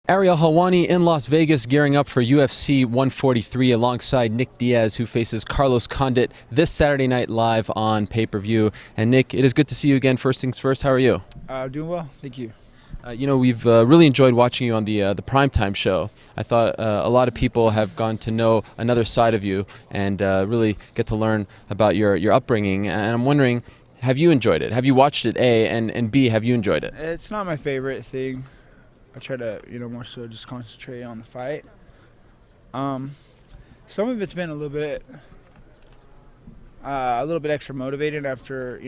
Ariel Helwani in Las Vegas gearing up for UFC 143 alongside Nick Diaz, who faces Carlos Condit this Saturday night live on pay-per-view. And Nick, it is good to see you again. First things first, how are you? Doing well, thank you. We've really enjoyed watching you on the primetime show. I thought a lot of people have gone to know another side of you and really get to learn about your upbringing. And I'm wondering, have you enjoyed it? Have you watched it, A, and B, have you enjoyed it? It's not my favorite thing. I try to, more so just concentrate on the fight. Some of it's been a little bit extra motivated after,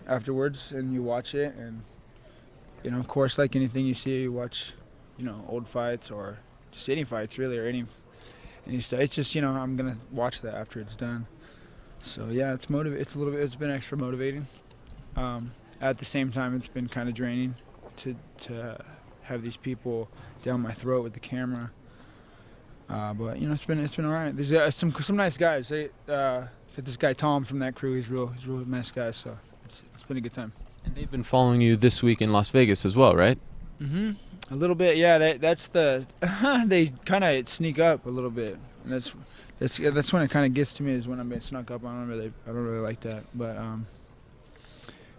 afterwards, and you watch it, and of course, like anything you see, you watch, old fights or just any fights really, or any stuff. It's just, I'm gonna watch that after it's done. So yeah, it's been extra motivating. At the same time, it's been kind of draining to have these people down my throat with the camera. But it's been all right. There's some nice guys. Got this guy Tom from that crew. He's a real nice guy. So it's been a good time. And they've been following you this week in Las Vegas as well, right? Mm-hmm. A little bit, yeah. That's the they kind of sneak up a little bit. And that's when it kind of gets to me, is when I'm being snuck up. I don't really like that. But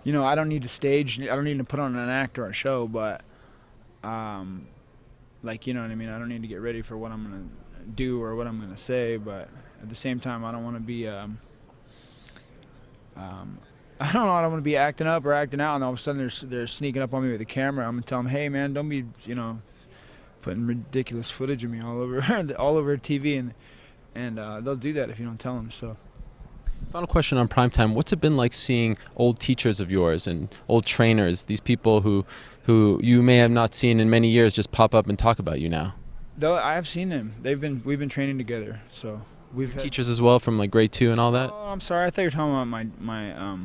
I don't need to stage. I don't need to put on an act or a show. But you know what I mean. I don't need to get ready for what I'm gonna do or what I'm gonna say. But at the same time, I don't want to be. I don't want to be acting up or acting out, and all of a sudden they're sneaking up on me with the camera. I'm gonna tell them, hey man, don't be putting ridiculous footage of me all over TV, and they'll do that if you don't tell them. So. Final question on primetime. What's it been like seeing old teachers of yours and old trainers, these people who you may have not seen in many years, just pop up and talk about you now? Though I have seen them. We've been training together, so we've had teachers as well from like grade 2 and all that. Oh, I'm sorry. I thought you were talking about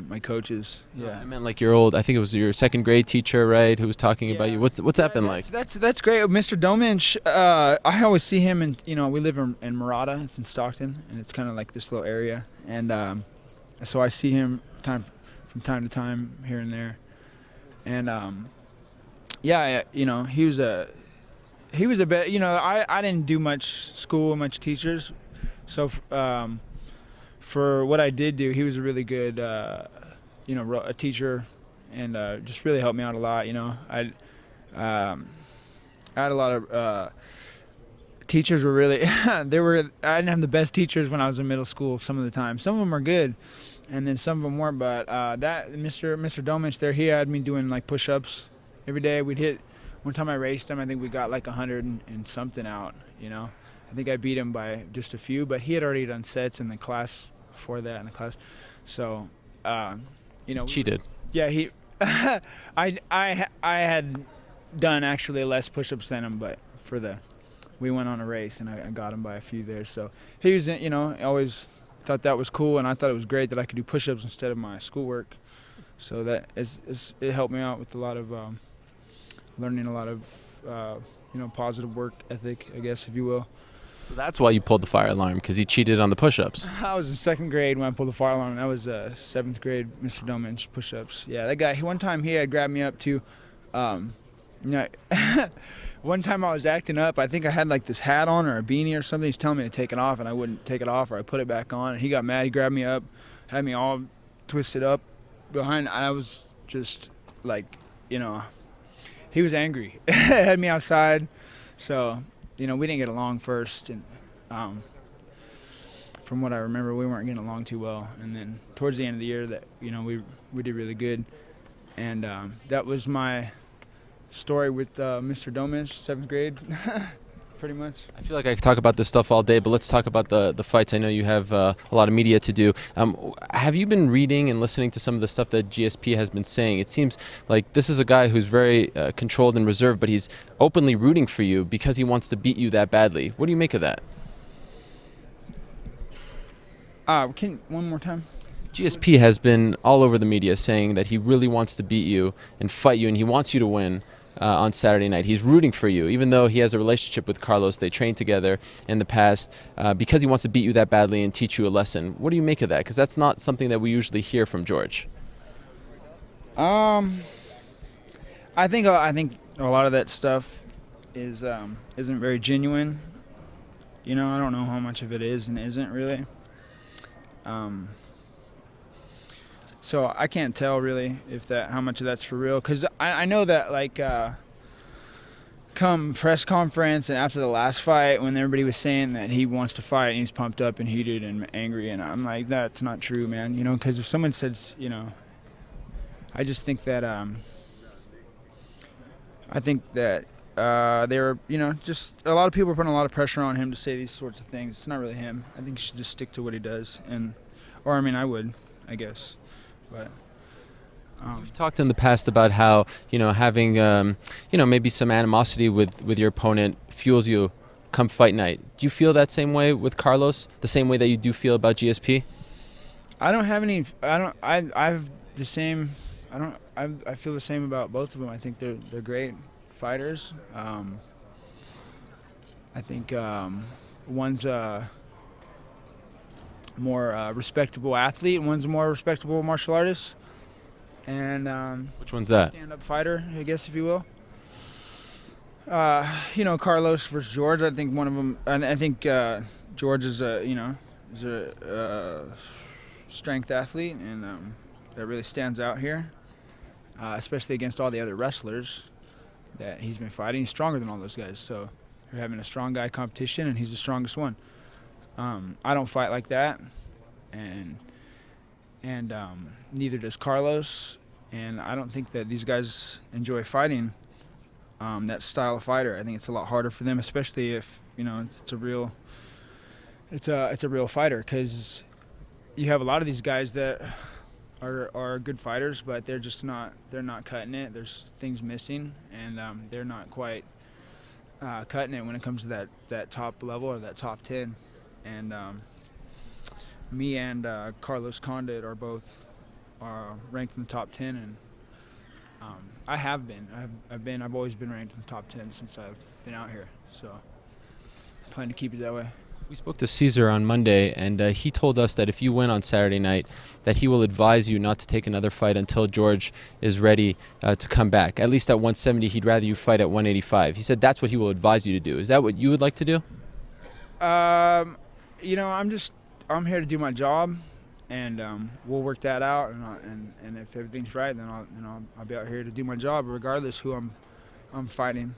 my coaches. Yeah, I meant like your old. I think it was your second grade teacher, right? Who was talking about you. What's that been like? That's great. Mr. Dominch. I always see him, and we live in Murata. It's in Stockton, and it's kind of like this little area, and so I see him from time to time here and there, and he was a bit. I didn't do much school, much teachers. So for what I did do, he was a really good, a teacher, and just really helped me out a lot. I had a lot of teachers were really I didn't have the best teachers when I was in middle school. Some of the time, some of them are good, and then some of them weren't. But that Mr. Domich there, he had me doing like push-ups every day. We'd hit. One time I raced him, I think we got like 100 and something out. I think I beat him by just a few, but he had already done sets in the class before that in the class. So, cheated. Yeah, he. I had done actually less push-ups than him, but we went on a race and I got him by a few there. So he was, I always thought that was cool, and I thought it was great that I could do push-ups instead of my schoolwork. So that it helped me out with a lot of learning a lot of positive work ethic, I guess, if you will. So that's why you pulled the fire alarm, because you cheated on the push-ups. I was in second grade when I pulled the fire alarm. That was seventh grade Mr. Doman's push-ups. Yeah, that guy. One time he had grabbed me up to, one time I was acting up. I think I had like this hat on or a beanie or something. He's telling me to take it off, and I wouldn't take it off, or I put it back on. And he got mad. He grabbed me up, had me all twisted up behind. I was just like, he was angry. Had me outside. So. We didn't get along first, and from what I remember, we weren't getting along too well. And then towards the end of the year, that we did really good, and that was my story with Mr. Dominch, seventh grade, pretty much. I feel like I could talk about this stuff all day, but let's talk about the fights. I know you have a lot of media to do. Have you been reading and listening to some of the stuff that GSP has been saying? It seems like this is a guy who's very controlled and reserved, but he's openly rooting for you because he wants to beat you that badly. What do you make of that? One more time? GSP has been all over the media saying that he really wants to beat you and fight you, and he wants you to win. On Saturday night. He's rooting for you, even though he has a relationship with Carlos. They trained together in the past because he wants to beat you that badly and teach you a lesson. What do you make of that? Because that's not something that we usually hear from George. I I think a lot of that stuff isn't very genuine. You know, I don't know how much of it is and isn't really. Um, so I can't tell really if that how much of that's for real. Cause I know that like come press conference and after the last fight when everybody was saying that he wants to fight and he's pumped up and heated and angry, and I'm like, that's not true, man. You know, because if someone says, you know, I just think that I think that they were, you know, just a lot of people are putting a lot of pressure on him to say these sorts of things. It's not really him. I think he should just stick to what he does, or I mean, I would, I guess, but. You've talked in the past about how, you know, having you know, maybe some animosity with your opponent fuels you come fight night. Do you feel that same way with Carlos? The same way that you do feel about GSP? I don't have any. I don't. I have the same. I don't. I feel the same about both of them. I think they're great fighters. I think one's a more respectable athlete, and one's a more respectable martial artist. And Which one's that? stand-up fighter, I guess, if you will. You know, Carlos versus George. I think one of them. I think George is a strength athlete, and that really stands out here, especially against all the other wrestlers that he's been fighting. He's stronger than all those guys, so you're having a strong guy competition, and he's the strongest one. I don't fight like that, and neither does Carlos, and I don't think that these guys enjoy fighting that style of fighter. I think it's a lot harder for them, especially if, you know, it's a real fighter, because you have a lot of these guys that are good fighters, but they're not cutting it. There's things missing, and they're not quite cutting it when it comes to that top level or that top 10. And me and Carlos CONDIT are both ranked in the top 10, and I have been. I've always been ranked in the top 10 since I've been out here. So I plan to keep it that way. We spoke to Caesar on Monday, and he told us that if you win on Saturday night, that he will advise you not to take another fight until George is ready to come back. At least at 170, he'd rather you fight at 185. He said that's what he will advise you to do. Is that what you would like to do? You know, I'm here to do my job, and we'll work that out. And if everything's right, then I'll be out here to do my job, regardless who I'm fighting.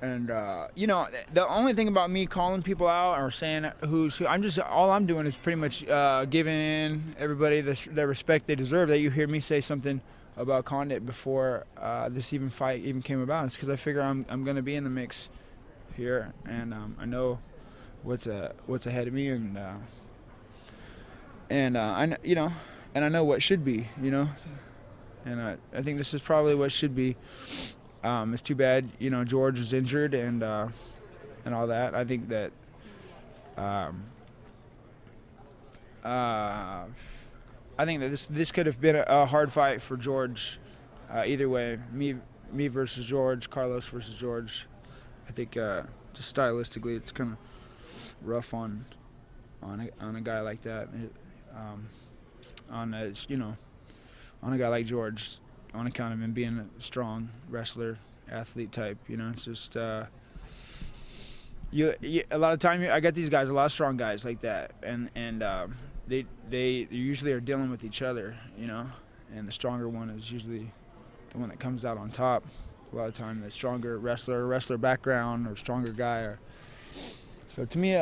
You know, the only thing about me calling people out or saying who's who, all I'm doing is pretty much giving everybody the respect they deserve. That you hear me say something about CONDIT before this fight even came about. It's because I figure I'm going to be in the mix here, and I know what's ahead of me, and you know, and I know what should be, you know, and I think this is probably what should be. It's too bad, you know, George was injured and all that. I think that this could have been a hard fight for George, either way. Me versus George, Carlos versus George. I think just stylistically, it's kind of rough on a guy like that. On a guy like George, on account of him being a strong wrestler, athlete type. You know, it's just a lot of time. I got these guys, a lot of strong guys like that, and they usually are dealing with each other. You know, and the stronger one is usually the one that comes out on top. A lot of time, the stronger wrestler background or stronger guy. So to me,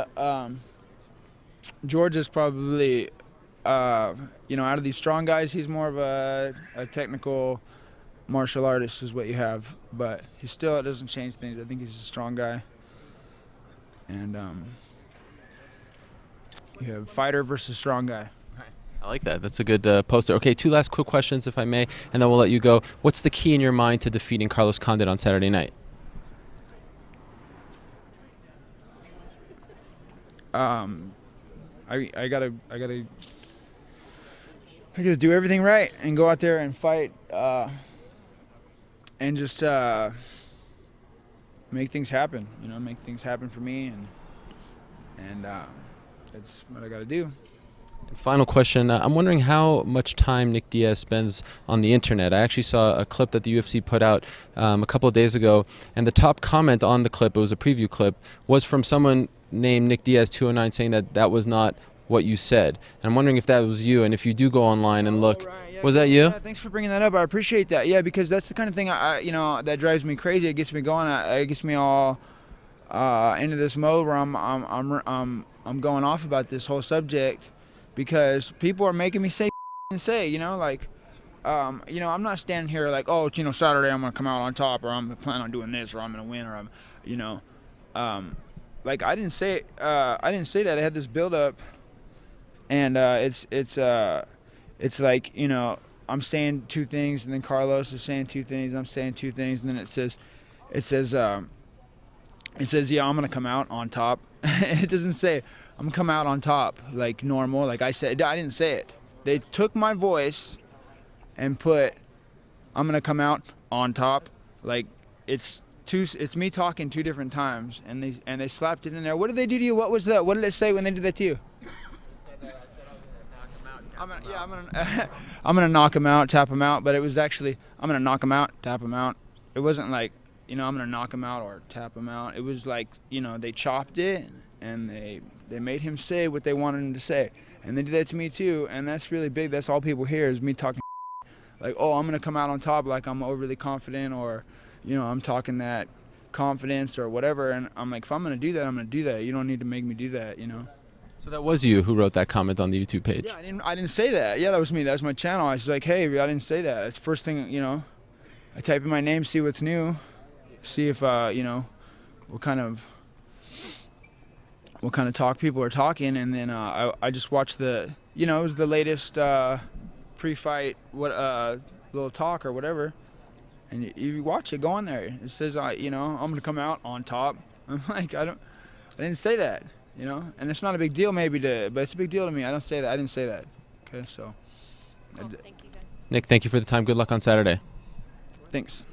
George is probably, you know, out of these strong guys, he's more of a technical martial artist is what you have. But it doesn't change things. I think he's a strong guy. And you have fighter versus strong guy. I like that. That's a good poster. Okay, 2 last quick questions, if I may, and then we'll let you go. What's the key in your mind to defeating Carlos CONDIT on Saturday night? I gotta do everything right and go out there and fight, and just make things happen. You know, make things happen for me, and that's what I gotta do. Final question. I'm wondering how much time Nick Diaz spends on the internet. I actually saw a clip that the UFC put out a couple of days ago, and the top comment on the clip, it was a preview clip, was from someone named Nick Diaz 209 saying that that was not what you said. And I'm wondering if that was you, and if you do go online and look, Right, yeah, was that you? Yeah, thanks for bringing that up. I appreciate that. Yeah, because that's the kind of thing that drives me crazy. It gets me going. It gets me all into this mode where I'm going off about this whole subject because people are making me say and say, I'm not standing here like, oh, Saturday I'm gonna come out on top, or I'm planning on doing this, or I'm gonna win, or like I didn't say it. I didn't say that. I had this build up, and it's like I'm saying two things, and then Carlos is saying two things. I'm saying two things, and then it says, yeah, I'm gonna come out on top. It doesn't say I'm gonna come out on top like normal. Like I said, I didn't say it. They took my voice and put I'm gonna come out on top. Like it's me talking two different times, and they slapped it in there. What did they do to you? What was that? What did it say when they did that to you? I'm gonna knock him out, tap him out. But it was actually I'm gonna knock him out, tap him out. It wasn't like I'm gonna knock him out or tap him out. It was like they chopped it and they made him say what they wanted him to say, and they did that to me too. And that's really big. That's all people hear is me talking like, oh, I'm gonna come out on top, like I'm overly confident, or I'm talking that confidence or whatever. And I'm like, if I'm gonna do that, I'm gonna do that. You don't need to make me do that. So that was you who wrote that comment on the YouTube page? Yeah, I didn't say that. Yeah, that was me. That was my channel. I was like, hey, I didn't say that. It's the first thing, I type in my name, see what's new, see if, what kind of talk people are talking, and then I just watched it was the latest pre-fight little talk or whatever, and you watch it, go on there. It says, I'm gonna come out on top. I'm like, I didn't say that. And it's not a big deal but it's a big deal to me. I didn't say that. Okay, so. Cool. Thank you, guys. Nick, thank you for the time. Good luck on Saturday. Thanks.